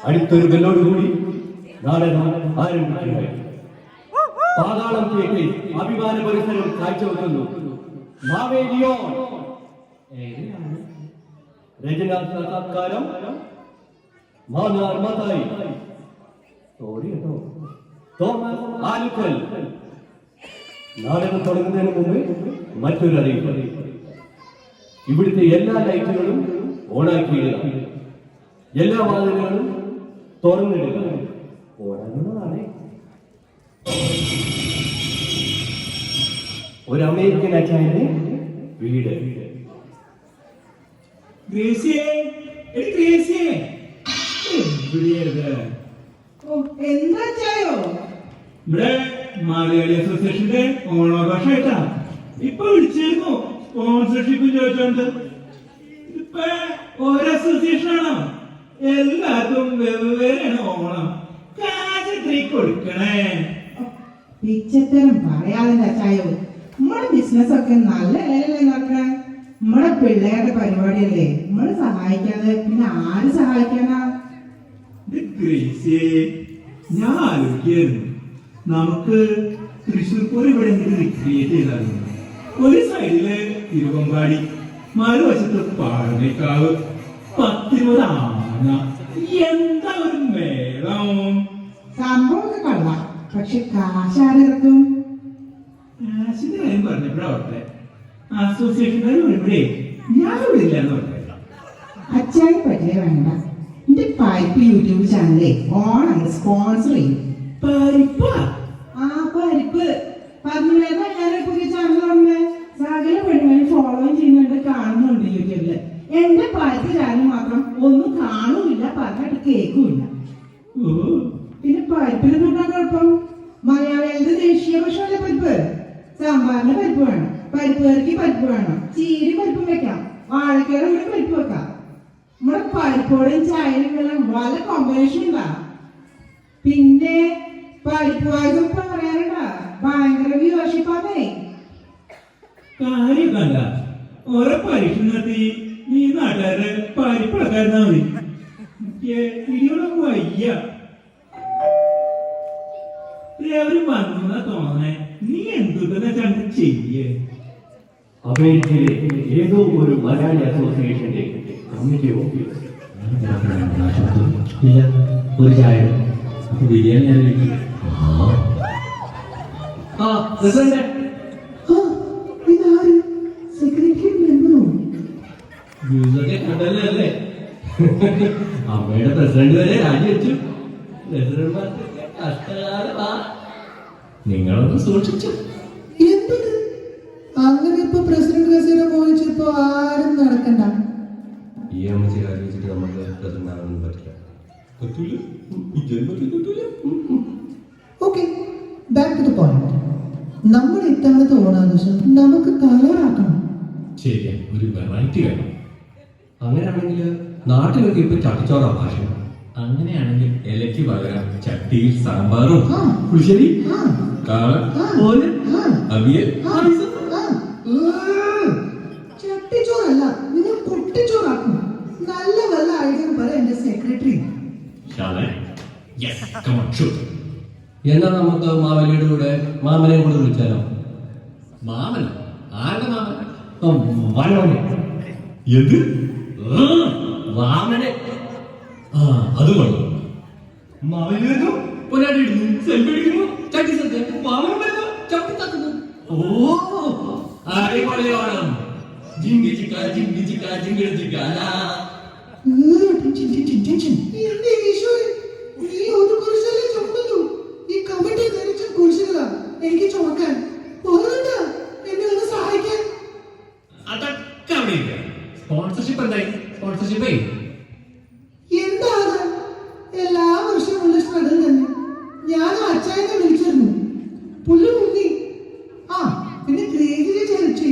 അടുത്തൊരു ബെല്ലോടുകൂടി നാടകം ആരംഭിക്കുകയായി. പാതാളം തിയേറ്ററിൽ അഭിമാന പരിസരം കാഴ്ചവെക്കുന്നു മാവേലിയോ രചനാകാരം മാന്നാർ മത്തായി, തോമസ് ആലുക്കൽ. നാടകം തുടങ്ങുന്നതിന് മുമ്പ് മറ്റൊരു അറിയിപ്പ്. ഇവിടുത്തെ എല്ലാ ലൈറ്റുകളും ഓണാക്കിയിടുക, എല്ലാ വാതിലുകളും തുറന്നിടുക. ഓടാനുള്ളതാണ്. ഒരു അമേരിക്കൻ അച്ചായന്റെ വീട്. ഇവിടെ മലയാളി അസോസിയേഷന്റെ ഓണാഘോഷമായിട്ടാ ഇപ്പൊ വിളിച്ചിരുന്നു. സ്പോൺസർഷിപ്പ് ചോദിച്ചോണ്ട് ഇപ്പൊ ഓരോ അസോസിയേഷനാണോ? എല്ലാവർക്കും വെവ്വേറെയാണ് ഓണം. കാശ് കൊടുക്കണേ. പിച്ചത്തരം പറയാതെ ചായോ. നമ്മുടെ ബിസിനസ് ഒക്കെ നല്ല നിലയിലല്ലേ നടക്കണേ. നമ്മുടെ പിള്ളേരുടെ പരിപാടിയല്ലേ. നമ്മള് സഹായിക്കാതെ പിന്നെ ആര് സഹായിക്കാനാ? ഞാൻ ആലോചിക്കായിരുന്നു, നമുക്ക് തൃശ്ശൂർ പൂരം ഇവിടെ എന്തെങ്കിലും റിക്രിയേറ്റ് ചെയ്തായിരുന്നു. ഒരു സൈഡില് തിരുവമ്പാടി, മറുവശത്ത് പാടനേക്കാവ്, 10 ആന. എന്താ ഒരു മേളം! സംഭവമൊക്കെ കള്ള, പക്ഷെ കാശാരിറക്കും. കാശിന്റെ കാര്യം പറഞ്ഞപ്പോഴാവട്ടെ, അസോസിയേഷൻകാർ വരുമ്പോഴേ ഞാൻ ഇവിടെ ഇല്ലാന്ന് പറഞ്ഞേക്കാം. അച്ചായി പറ്റിയ വേണ്ട. എന്റെ പൈപ്പ് യൂട്യൂബ് ചാനലേ ഓണം സ്പോൺസർ ചെയ്യും. പരിപ്പാ? ആ പരിപ്പ് പറഞ്ഞുള്ള ഞാൻ പുതിയ ചാനൽ തുടങ്ങേ. സകല പെണ്ണുങ്ങൾ ഫോളോ ചെയ്യുന്നുണ്ട്, കാണുന്നുണ്ട് യൂട്യൂബില്. എന്റെ പരിപ്പ് ചാനൽ മാത്രം ഒന്നും കാണുമില്ല, പറഞ്ഞിട്ട് കേൾക്കുമില്ല. പിന്നെ പരിപ്പിന് തൊട്ടാ കുഴപ്പം. മലയാളികളുടെ ദേശീയ ഭക്ഷണമല്ലേ പരിപ്പ്. സാമ്പാറിന് പരിപ്പ് വേണം, പരിപ്പ് കറിക്ക് പരിപ്പ് വേണം, ചീരി പരിപ്പും വെക്കാം, വാഴക്കയുടെ കൂടെ പരിപ്പ് വെക്കാം. നമ്മുടെ പരിപ്പോടെയും ചായയും വെള്ളം വളരെ കോമ്പിനേഷൻ ഉണ്ടാ. പിന്നെ പരിപ്പ് പായസം പറയാനുണ്ടാ, ഭയങ്കര വ്യൂവർഷിപ്പാന്നേ. കാര്യം കണ്ട ഓരോ പരീക്ഷ നടത്തി നീ നാട്ടുകാരെ പരിപ്പിളക്കാരുന്നാ മതി. ഇടിയോടൊക്കെ വയ്യ. അവര് വന്നു തോന്നേ. നീ എന്തുണ്ടെന്ന് വെച്ചാൽ ചെയ്യേ. അമേരിക്കയിലെ ഏതോ ഒരു മലയാളി അസോസിയേഷന്റെ കമ്മിറ്റി ഓഫീസ്. ഒരു ചായ ബിരിയാണി. കണ്ടല്ലേ, അമ്മയുടെ പ്രസിഡന്റ് വരെ രാജിവെച്ചു. പ്രസിഡന്റ്മാർക്ക് കഷ്ടകാലമാ. നിങ്ങളൊന്ന് സൂക്ഷിച്ചു. എന്തിന് അങ്ങനെ? ഇപ്പൊ പ്രസിഡന്റ് കസേര പോയിച്ചപ്പോ ആരും നടക്കണ്ട. ഈ അമ്മച്ചി രാജിവെച്ചിട്ട് നമുക്ക് പ്രസിഡന്റ് ആവാനൊന്നും പറ്റില്ല. Okay, back to the point. നമ്മുടെ ഇത്തവണത്തെ ഓണാഘോഷം നമുക്ക് കളറാക്കണം. ശരിയാ, ഒരു വെറൈറ്റി വേണം. അങ്ങനെയാണെങ്കിൽ നാട്ടിലൊക്കെ ഇപ്പൊ ചട്ടിച്ചോറാ ഭാഷ. അങ്ങനെയാണെങ്കിൽ ഇലയ്ക്ക് പകരം ചട്ടിയിൽ സാമ്പാറും പുളിശ്ശേരി, കാളൻ, ഓലൻ, അവിയൽ. ചട്ടിച്ചോറല്ല, നിങ്ങൾ കുട്ടിച്ചോറാക്കും. നല്ല നല്ല ഐഡിയ പറയാം എന്റെ സെക്രട്ടറി. എന്നാ നമുക്ക് മാവേലിയുടെ കൂടെ മാമനെ കൂടെ വിളിച്ചാലോ? മാമൻ? ആരുടെ മാമൻ? എന്ത് വാമനെ? അത് കൊള്ളു. മാമൻ പൊന്നാടിയിടുന്നു, സെൽഫി എടുക്കുന്നു, ചട്ടി സത്യം, വാമനം വരുന്നു, ചട്ടി തത്തുന്നു. ഓ, അടിപൊളിയാണ്. ജിങ്കി ചിക്ക ജിങ്കി ചിക്ക ജിങ്കി ചിക്ക. എനിക്ക് ചോക്കാൻ എന്നെ ഒന്ന് സഹായിക്കാൻ. അതൊക്കെ അവിടെ ഇല്ല. സ്പോൺസർഷിപ്പ് എന്തായി? സ്പോൺസർഷിപ്പ് എന്താ എല്ലാ വർഷവും ഉള്ള സ്ട്രഗിൾ തന്നെ. ഞാൻ അച്ചായനെ വിളിച്ചിരുന്നു, പുല്ല് മുങ്ങി. പിന്നെ ഗ്രേസിനെ ചേർച്ചു.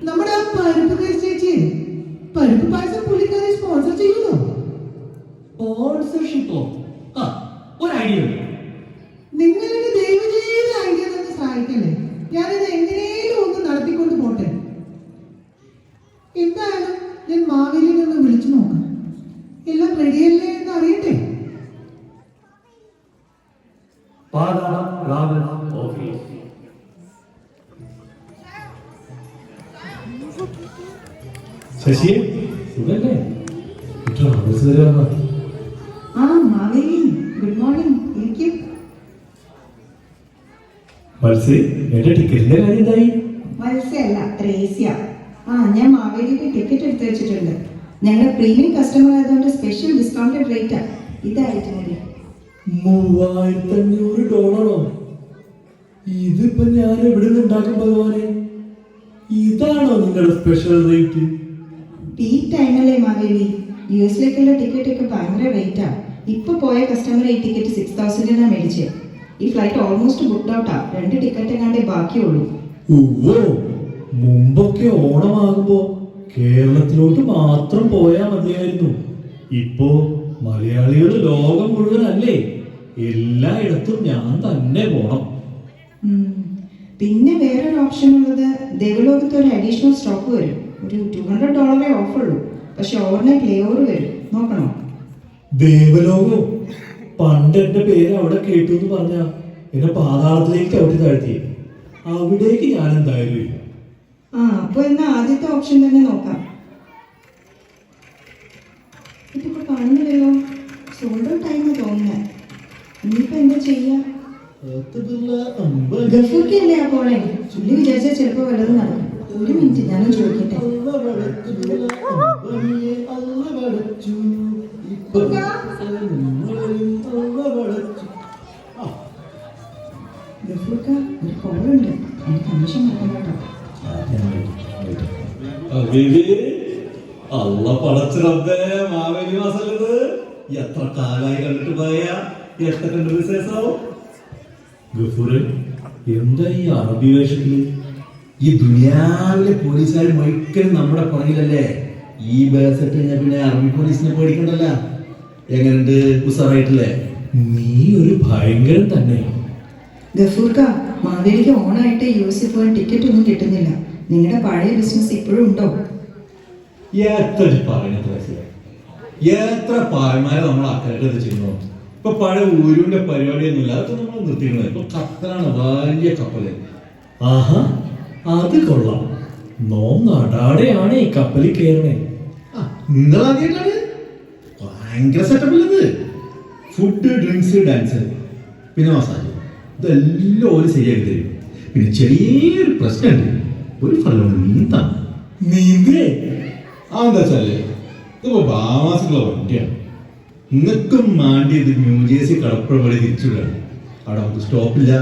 നമ്മുടെ ആ പരിപ്പ് കറി ചേച്ചി പരിപ്പ് പായസം പുള്ളിക്കാരെ സ്പോൺസർ ചെയ്യുമോ? സ്പോൺസർഷിപ്പോ? ഒരു ഐഡിയ. നിങ്ങളുടെ ദൈവം ചെയ്ത ഐഡിയ തന്നെ സഹായിക്കല്ലേ. ഞാനിത് എങ്ങനെയും ഒന്ന് നടത്തിക്കൊണ്ട് പോട്ടെ. എന്തായാലും ഞാൻ മാവേലിനെ ഒന്ന് വിളിച്ചു നോക്കാം. എല്ലാ റെഡിയല്ലേ എന്ന് അറിയട്ടെ. പാതാളം രാമൻ ഓഫീസ്. ശശിയെ സുഖല്ലേ? ട്രാവൽസ് വരെ വന്ന ആ മാവേലി, ഗുഡ് മോർണിംഗ്. ഇരിക്കും. മത്സി എന്റെ ടിക്കറ്റിന്റെ കാര്യം എന്തായി? മത്സ്യമല്ല, റേസ്യ. ഞാൻ മാവേലിക്ക് ടിക്കറ്റ് എടുത്തു വെച്ചിട്ടുണ്ട്. ഞങ്ങളുടെ പ്രീമിയം കസ്റ്റമർ ആയതുകൊണ്ട് സ്പെഷ്യൽ ഡിസ്കൗണ്ടഡ് റേറ്റാ. ഇതായിട്ട് മതി. $3500. ഇതിപ്പോ ഞാൻ എവിടെ നിന്ന് ഉണ്ടാക്കും ഭഗവാനെ? ഇതാണോ നിങ്ങളുടെ സ്പെഷ്യൽ റേറ്റ്? പീക്ക് ടൈമല്ലേ മാവേലി? US-ലേക്കുള്ള ടിക്കറ്റ് ഒക്കെ ഭയങ്കര റേറ്റാ. ഇപ്പൊ പോയ കസ്റ്റമർ ഈ ടിക്കറ്റ് 6000 മേടിച്ചേ. ഈ ഫ്ലൈറ്റ് ഓൾമോസ്റ്റ് ബുക്ക്ഡ് ഔട്ടാ. 2 ടിക്കറ്റ് എങ്ങാണ്ടേ ബാക്കിയുള്ളൂ. ഓ, മുമ്പൊക്കെ ഓണമാകുമ്പോ കേരളത്തിലോട്ട് മാത്രം പോയാ മതിയായിരുന്നു. ഇപ്പോ മലയാളികൾ ലോകം മുഴുവനല്ലേ, എല്ലായിടത്തും ഞാൻ തന്നെ പോണം. പിന്നെ വേറൊരു ഓപ്ഷൻ ഉള്ളത്, ദേവലോകത്ത് ഒരു അഡീഷണൽ സ്റ്റോപ്പ് വരും. ഒരു $200 ഓഫുള്ളൂ. പക്ഷെ ഓവർനൈറ്റ് ലേ ഓവർ വരും. നോക്കണോ? ദേവലോകോ? പണ്ട് എന്റെ പേര് അവിടെ കേട്ടു എന്ന് പറഞ്ഞ എന്നെ പാതാളത്തിലേക്ക് ചവിട്ടി താഴ്ത്തി. അവിടേക്ക് ഞാൻ എന്തായാലും ഇല്ല. അപ്പൊ എന്നാ ആദ്യത്തെ ഓപ്ഷൻ തന്നെ നോക്കാം. ഇതിപ്പോ കാണുന്നില്ലല്ലോ. സോൾഡ് ഔട്ട് ടൈം തോന്നുന്നത്. ഇനിയിപ്പോ എന്താ ചെയ്യാ? ഗഫൂർക്കല്ലേ ആ പോണേ? ചുള്ളി വിചാരിച്ചാൽ ചിലപ്പോ വല്ലതും നടക്കും. ഒരു മിനിറ്റ്, ഞാനും ചോദിക്കട്ടെ. ഗഫൂർക്ക, ഒരു കോളുണ്ട്. എനിക്ക് കമ്മീഷൻ നടക്കണം കേട്ടോ. അല്ല പടച്ചിറപ്പേ, മാവേലി മാസല്ലത്. എത്ര കാലായി കണ്ടിട്ട് പോയ, എത്ര കണ്ടു വിശേഷം? ഗഫൂറ്, എന്താ ഈ അറബി വേഷത്തില്? ഈ ദുനിയാവിലെ പോലീസുകാർ മൊയ്ക്കലും നമ്മുടെ പുറകിലല്ലേ. ഈ ബസ് ഇട്ട് കഴിഞ്ഞാൽ പിന്നെ അറബി പോലീസിനെ പേടിക്കണ്ടല്ല. എങ്ങനെയുണ്ട്? ഉസാറായിട്ടില്ലേ? നീ ഒരു ഭയങ്കരൻ തന്നെ. ഗഫൂർക്ക, മാവേലിക്ക് ഓണായിട്ട് US പോകാൻ ടിക്കറ്റ് ഒന്നും കിട്ടുന്നില്ല. നിങ്ങളുടെ പഴയ ബിസിനസ് ഇപ്പോഴും ഉണ്ടോ? എത്ര പായമാരെ നമ്മൾ അക്കരട്ട് ചെയ്യുന്നു. ഇപ്പൊ പഴയ ഊരുവിന്റെ പരിപാടിയൊന്നുമില്ല. അതൊക്കെ നമ്മൾ നിർത്തിയിരുന്നത്. ഇപ്പൊ കപ്പലാണ്, വലിയ കപ്പല്. ആഹാ, അത് കൊള്ളാം. നടാടെയാണ് ഈ കപ്പലിൽ കയറണേ. നിങ്ങൾ ആദ്യമായിട്ടാണ്? ഭയങ്കര സെറ്റപ്പില്ലത്. ഫുഡ്, ഡ്രിങ്ക്സ്, ഡാൻസ്, പിന്നെ മസാജ്, ഇതെല്ലാം ഒരു ശരിയാക്കി തരും. പിന്നെ ചെറിയൊരു പ്രശ്നമുണ്ട്. ഒരു ഫലം നീന്താണ്. നീന്തേ? അതെന്താ വെച്ചാല് ഇതിപ്പോ ബാമാസുള്ള വണ്ടിയാണ്. നിങ്ങൾക്കും മാണ്ടിയത് ന്യൂജേഴ്സി കടപ്പുറ പോലെ തിരിച്ചുവിടാണ്. അവിടെ നമുക്ക് സ്റ്റോപ്പില്ല.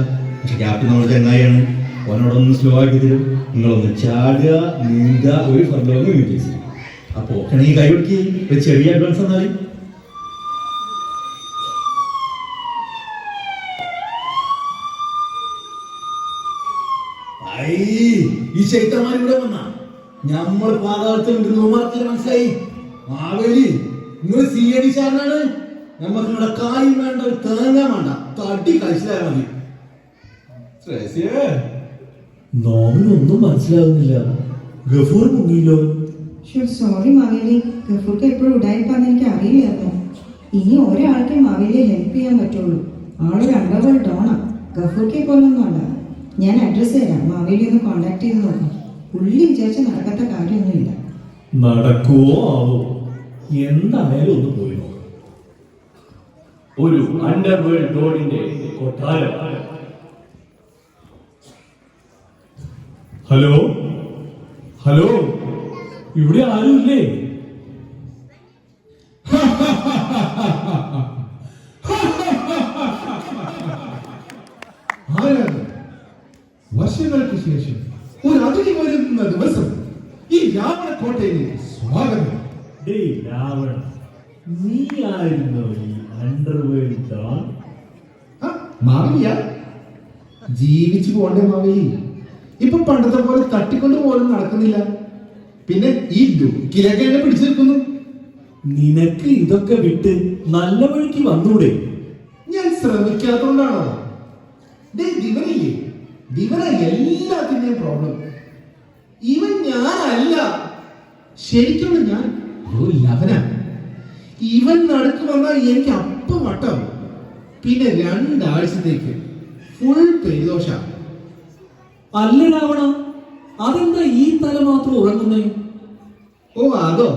പക്ഷെ ക്യാപ്റ്റൻ നമ്മുടെ ചങ്ങായിയാണ്. ഓനോടൊന്ന് സ്ലോ ആക്കി തരും. നിങ്ങളൊന്ന് ചാടുക, നീന്തുക, ഒരു ഫർലോങ് ന്യൂജേഴ്സി. അപ്പോ ഈ കൈ കൊടുക്കി ഒരു ചെറിയ അഡ്വാൻസ് തന്നാല്. ഈ ചൈത്രമാരി ഇവിടെ വന്ന നമ്മൾ പാതാളത്തിൽ മനസ്സിലായി. മാവേലി, നിങ്ങൾ CID ചാരനാണ്. നമുക്ക് ഇവിടെ കായും വേണ്ട, തേങ്ങ വേണ്ട, തട്ടി കഴിച്ചാൽ മതി. നോമിനൊന്നും മനസ്സിലാകുന്നില്ല. ഗഫൂർ മുങ്ങിയില്ലോ. സോറി മാവേലി, ഗഫൂർക്ക് എപ്പോഴും ഉടായിപ്പാന്ന് എനിക്ക് അറിയില്ലായിരുന്നു. ഇനി ഒരാൾക്ക് മാവേലിയെ ഹെൽപ്പ് ചെയ്യാൻ പറ്റുള്ളൂ. ആളൊരു അണ്ടർവേൾഡ് ഡോണാ. ഗഫൂർക്കെ പോലൊന്നും അല്ല. ഞാൻ അഡ്രസ്സ് തരാം. മാവേലി ഒന്ന് കോണ്ടാക്ട് ചെയ്ത് നോക്കാം. പുള്ളി വിചാരിച്ച നടക്കാത്ത കാര്യമൊന്നുമില്ല. നടക്കുവോ ആവോ? എന്തായാലും ഒന്ന് പോയി നോക്കാം. ഒരു അണ്ടർവേൾഡ് ഡോണിന്റെ കൊട്ടാരം. ഹലോ ഹലോ, ഇവിടെ ആരുമില്ലേ? ആരാണ്? വർഷങ്ങൾക്ക് ശേഷം ഒരു അതിഥി വരുന്ന ദിവസം ഈ രാവണക്കോട്ടയിലേക്ക് സ്വാഗതം. രാവണ, നീ ആയിരുന്നോ ഈ അണ്ടർവേൾഡ് ഡോൺ? മാവിയ ജീവിച്ചു പോണ്ടേ മാവേലി? ഇപ്പൊ പണ്ടത്തെ പോലെ തട്ടിക്കൊണ്ട് പോലും നടക്കുന്നില്ല. പിന്നെ ഈ ലുക്കിലൊക്കെ എന്നെ പിടിച്ചു നിൽക്കുന്നു. നിനക്ക് ഇതൊക്കെ വിട്ട് നല്ല വഴിക്ക് വന്നൂടെ? ഞാൻ ശ്രമിക്കാത്തോണ്ടാണോ? ദിവനില്ലേ, ദിവന എല്ലാത്തിന്റെയും പ്രോബ്ലം. ഇവൻ ഞാനല്ല. ശരിക്കുള്ള ഞാൻ ഒരു ലവനാണ്. ഇവൻ നടുക്ക് വന്നാൽ എനിക്ക് അപ്പം വട്ടാവും. പിന്നെ 2 ആഴ്ചത്തേക്ക് ഫുൾ പെരുദോഷ. അല്ല രാവണ, അതെന്താ ഈ തല മാത്രം ഉറങ്ങുന്നേ? ഓ അതോ,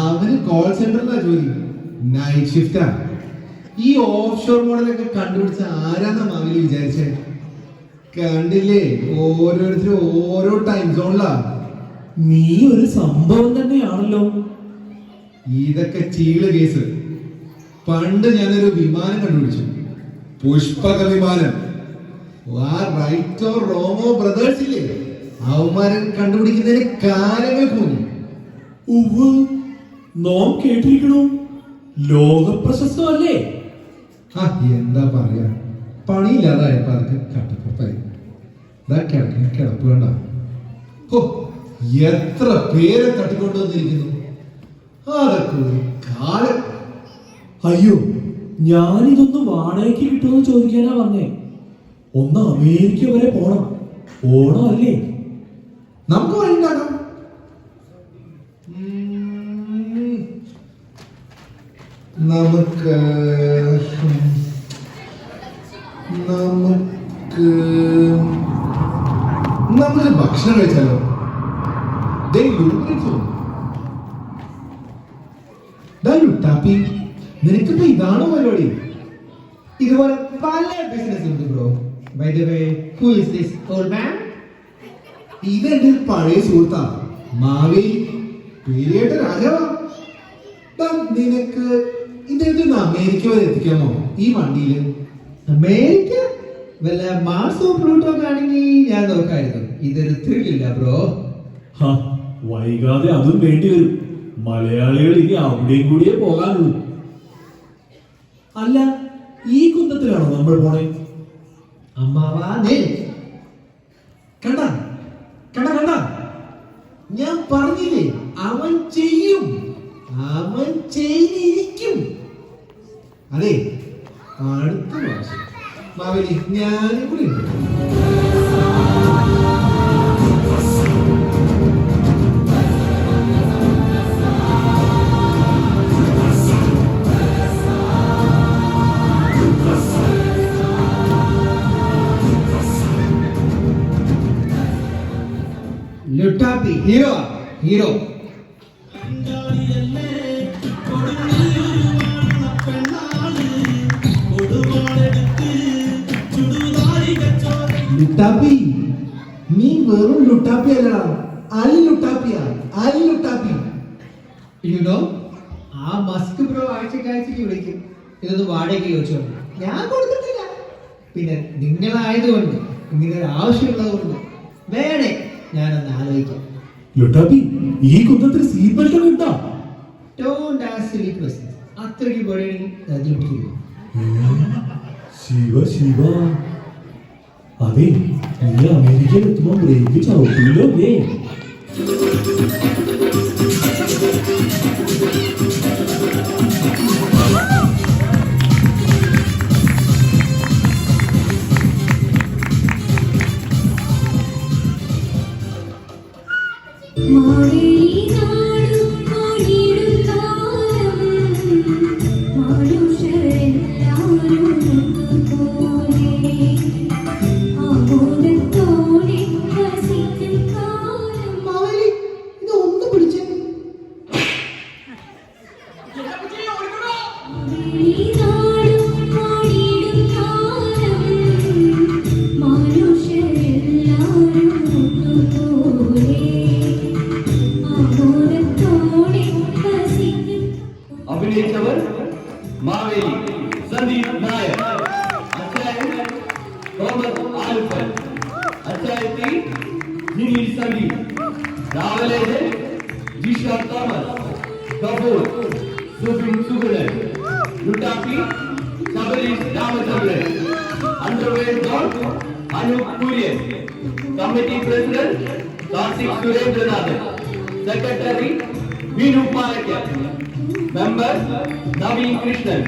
അവന് കോൾ സെന്ററിലാ ജോലി, നൈറ്റ് ഷിഫ്റ്റാ. ഈ ഓഫ് ഷോർ മോഡലൊക്കെ കണ്ടുപിടിച്ച ആരാന്നാ മാവേലി വിചാരിച്ചേ? കണ്ടില്ലേ, ഓരോരുത്തരും ഓരോ ടൈം സോണിലാ. നീ ഒരു സംഭവം തന്നെയാണല്ലോ. ഇതൊക്കെ ചീള് കേസ്. പണ്ട് ഞാനൊരു വിമാനം കണ്ടുപിടിച്ചു, പുഷ്പക വിമാനം. ആ റൈറ്റോ റോമോ ബ്രദേഴ്സ് ഇല്ലേ, അവന്മാരൻ കണ്ടുപിടിക്കുന്നതിന് കാലങ്ങൾ പോന്നു. ഉവ്വ്, നോം കേട്ടിരിക്കണു. ലോക പ്രശസ്തമല്ലേ? എന്താ പറയാ, പണിയില്ലാതായപ്പോ അതൊക്കെ കട്ടപ്പുറത്തായി. കിടപ്പ് വേണ്ട. ഓ, എത്ര പേരെ തട്ടിക്കൊണ്ടുവന്നിരിക്കുന്നു. അതൊക്കെ ഒരു കാലം. അയ്യോ, ഞാനിതൊന്ന് വാടകയ്ക്ക് കിട്ടുമെന്ന് ചോദിക്കാനാ വന്നേ. ഒന്ന് അമേരിക്ക വരെ പോണം. ഓണം അല്ലേ? നമുക്ക് വഴിണ്ടാക്കാം. നമുക്ക് നമുക്ക് നമുക്ക് ഭക്ഷണം കഴിച്ചാലോ? ലുട്ടാപ്പി, നിനക്കിപ്പോ ഇതാണോ പരിപാടി? ഇതുപോലെ പല ബിസിനസ് ഉണ്ട് bro. By the way, who is this old man? ഇതെന്റെ ഒരു പഴയ സുഹൃത്താ, മാവേലി, പേരിയേട്ട രാജാവാ. നിനക്ക് ഇദ്ദേഹത്തിന് അമേരിക്ക വരെ എത്തിക്കാമോ ഈ വണ്ടിയില്? അമേരിക്ക വല്ല മാർസോ പ്ലൂട്ടോ ആണെങ്കിൽ ഞാൻ നോക്കായിരുന്നു. ഇതൊരു ത്രില്ലില്ല ബ്രോ. വൈകാതെ അതും വേണ്ടി വരും. മലയാളികൾ ഇനി അവിടെയും കൂടിയേ പോകാനുള്ളൂ. അല്ല, ഈ കുന്തത്തിലാണോ നമ്മൾ പോണേ? അമ്മാവാ, കണ്ട കണ്ട കണ്ട, ഞാൻ പറഞ്ഞില്ലേ, അവൻ ചെയ്യും, അവൻ ചെയ്തിരിക്കും. അതെ, അടുത്ത പ്രാവശ്യം മാവേലി ഞാനും കൂടി ഉണ്ട്. Luttappi hero hero. ലുട്ടാപ്പി, നീ വെറും ലുട്ടാപ്പി അല്ലടാ, അലി ലുട്ടാപ്പിയാ, അലി ലുട്ടാപ്പി. യുനോ, ആ മസ്ക് ബ്രോ ആഴ്ചക്ക് വിളിക്കും, ഇതൊന്ന് വാടകയ്ക്ക് ചോദിച്ചോണ്ട്. ഞാൻ കൊടുത്തിട്ടില്ല. പിന്നെ നിങ്ങളായതുകൊണ്ട്, ഇങ്ങനെ ഒരു ആവശ്യമുള്ളത് കൊണ്ട് വേണേ ഞാനൊന്ന് ആലോചിക്കാം. ലുട്ടാപ്പി, ഈ കുന്തത്തിൽ സീറ്റ് ബെൽറ്റ് ഒക്കെ ഇട്ടാ? Don't ask silly questions. അത്രയ്ക്ക് പേടിയാണെങ്കിൽ അതിൽ പിടിക്കില്ല. ശിവ ശിവ. അതെ, നീ അമേരിക്കയിൽ എത്തുമ്പോ ബ്രേക്ക് ചവിട്ടില്ലോ അല്ലേ? മാവേലി, ഇത് ഒന്ന് പിടിച്ചേ. അഭിനയിച്ചവർ മാവേലി സന്ദീപ് നായർ, അച്ചായൻ തോമസ് ആൽഫൻ, അച്ചായത്തി ജിനി സന്ദീപ്, രാവലേജൻ Jisha Thomas, Kapoor Subin Sugunan, Luttappi Sabareesh Ramachandran, underwear don Anoop Kurian, committee president Karthik Surendranathan, secretary Meenu Palakkal, member Naveen Krishnan,